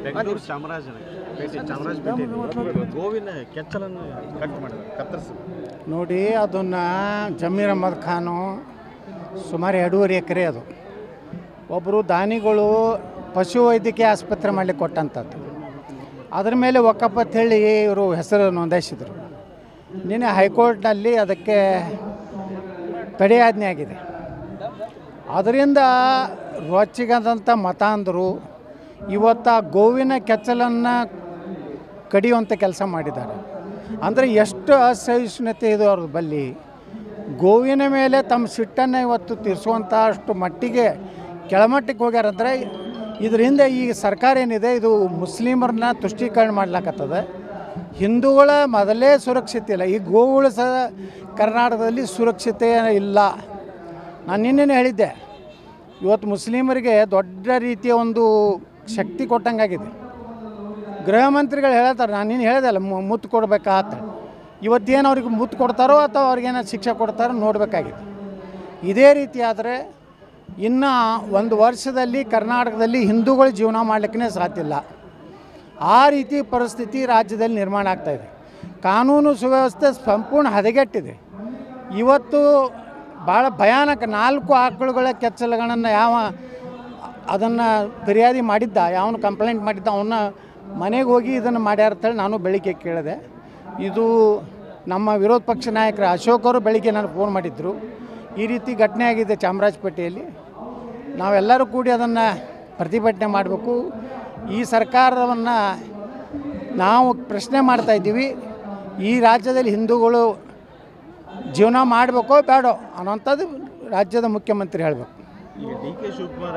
ಬೆಂಗಳೂರು ಚಾಮರಾಜಪೇಟೆ ಗೋವಿನ ಕೆಚ್ಚಲನ್ನು ಕಟ್ ಮಾಡಿದ್ದಾರೆ, ಕತ್ತರಿಸಿದ್ರು ನೋಡಿ. ಅದನ್ನು ಜಮೀರ್ ಅಹ್ಮದ್ ಖಾನು ಸುಮಾರು 2.5 ಎಕರೆ ಅದು ಒಬ್ಬರು ದಾನಿಗಳು ಪಶು ವೈದ್ಯಕೀಯ ಆಸ್ಪತ್ರೆ ಮಾಡಲಿಕ್ಕೆ ಕೊಟ್ಟಂಥದ್ದು. ಅದ್ರ ಮೇಲೆ ವಕಫತ್ ಹೇಳಿ ಇವರು ಹೆಸರು ನೋಂದಾಯಿಸಿದರು. ನಿನ್ನೆ ಹೈಕೋರ್ಟ್ನಲ್ಲಿ ಅದಕ್ಕೆ ತಡೆಯಾಜ್ಞೆ ಆಗಿದೆ. ಅದರಿಂದ ರೊಚ್ಚಿಗದಂಥ ಮತಾಂಧರು ಇವತ್ತು ಗೋವಿನ ಕೆಚ್ಚಲನ್ನು ಕಡಿಯುವಂಥ ಕೆಲಸ ಮಾಡಿದ್ದಾರೆ. ಅಂದರೆ ಎಷ್ಟು ಅಸಹಿಷ್ಣುತೆ ಇದು ಅವ್ರ ಬಲ್ಲಿ. ಗೋವಿನ ಮೇಲೆ ತಮ್ಮ ಸಿಟ್ಟನ್ನು ಇವತ್ತು ತೀರಿಸುವಂಥ ಅಷ್ಟು ಮಟ್ಟಿಗೆ ಕೆಳಮಟ್ಟಕ್ಕೆ ಹೋಗ್ಯಾರಂದರೆ ಇದರಿಂದ ಈ ಸರ್ಕಾರ ಏನಿದೆ ಇದು ಮುಸ್ಲಿಮರನ್ನ ತುಷ್ಟೀಕರಣ ಮಾಡ್ಲಾಕತ್ತದ. ಹಿಂದೂಗಳ ಮೊದಲೇ ಸುರಕ್ಷತೆ ಇಲ್ಲ, ಈ ಗೋವುಗಳು ಸಹ ಕರ್ನಾಟಕದಲ್ಲಿ ಸುರಕ್ಷತೆ ಇಲ್ಲ. ನಾನು ನಿನ್ನೆ ಹೇಳಿದ್ದೆ, ಇವತ್ತು ಮುಸ್ಲಿಮರಿಗೆ ದೊಡ್ಡ ರೀತಿಯ ಒಂದು ಶಕ್ತಿ ಕೊಟ್ಟಂಗಾಗಿದೆ. ಗೃಹ ಮಂತ್ರಿಗಳು ಹೇಳ್ತಾರೆ, ನಾನು ನಿನ್ನೆ ಹೇಳಿದೆಲ್ಲ ಮುತ್ತು ಕೊಡಬೇಕಾ ಅಂತ. ಇವತ್ತೇನು ಅವ್ರಿಗೆ ಮುತ್ತು ಕೊಡ್ತಾರೋ ಅಥವಾ ಅವ್ರಿಗೇನೋ ಶಿಕ್ಷೆ ಕೊಡ್ತಾರೋ ನೋಡಬೇಕಾಗಿದೆ. ಇದೇ ರೀತಿ ಆದರೆ ಇನ್ನು 1 ವರ್ಷದಲ್ಲಿ ಕರ್ನಾಟಕದಲ್ಲಿ ಹಿಂದೂಗಳು ಜೀವನ ಮಾಡಲಿಕ್ಕೆ ಸಾಧ್ಯ ಇಲ್ಲ. ಆ ರೀತಿ ಪರಿಸ್ಥಿತಿ ರಾಜ್ಯದಲ್ಲಿ ನಿರ್ಮಾಣ ಆಗ್ತಾಯಿದೆ. ಕಾನೂನು ಸುವ್ಯವಸ್ಥೆ ಸಂಪೂರ್ಣ ಹದಗೆಟ್ಟಿದೆ. ಇವತ್ತು ಭಾಳ ಭಯಾನಕ 4 ಆಕಳುಗಳ ಕೆಚ್ಚಲುಗಳನ್ನು ಅದನ್ನು ಫಿರ್ಯಾದಿ ಮಾಡಿದ್ದ, ಯಾವನು ಕಂಪ್ಲೇಂಟ್ ಮಾಡಿದ್ದ ಅವನ್ನ ಮನೆಗೆ ಹೋಗಿ ಇದನ್ನು ಮಾಡ್ಯಾರಂತೇಳಿ ನಾನು ಬೆಳಿಗ್ಗೆ ಕೇಳಿದೆ. ಇದು ನಮ್ಮ ವಿರೋಧ ಪಕ್ಷ ನಾಯಕರು ಅಶೋಕ್ ಅವರು ಬೆಳಿಗ್ಗೆ ನಾನು ಫೋನ್ ಮಾಡಿದ್ರು. ಈ ರೀತಿ ಘಟನೆ ಆಗಿದೆ ಚಾಮರಾಜಪೇಟೆಯಲ್ಲಿ. ನಾವೆಲ್ಲರೂ ಕೂಡಿ ಅದನ್ನು ಪ್ರತಿಭಟನೆ ಮಾಡಬೇಕು. ಈ ಸರ್ಕಾರವನ್ನು ನಾವು ಪ್ರಶ್ನೆ ಮಾಡ್ತಾಯಿದ್ದೀವಿ, ಈ ರಾಜ್ಯದಲ್ಲಿ ಹಿಂದೂಗಳು ಜೀವನ ಮಾಡಬೇಕೋ ಬೇಡೋ ಅನ್ನೋಂಥದ್ದು ರಾಜ್ಯದ ಮುಖ್ಯಮಂತ್ರಿ ಹೇಳಬೇಕು. ಈಗ ಡಿ ಕೆ ಶಿವಕುಮಾರ್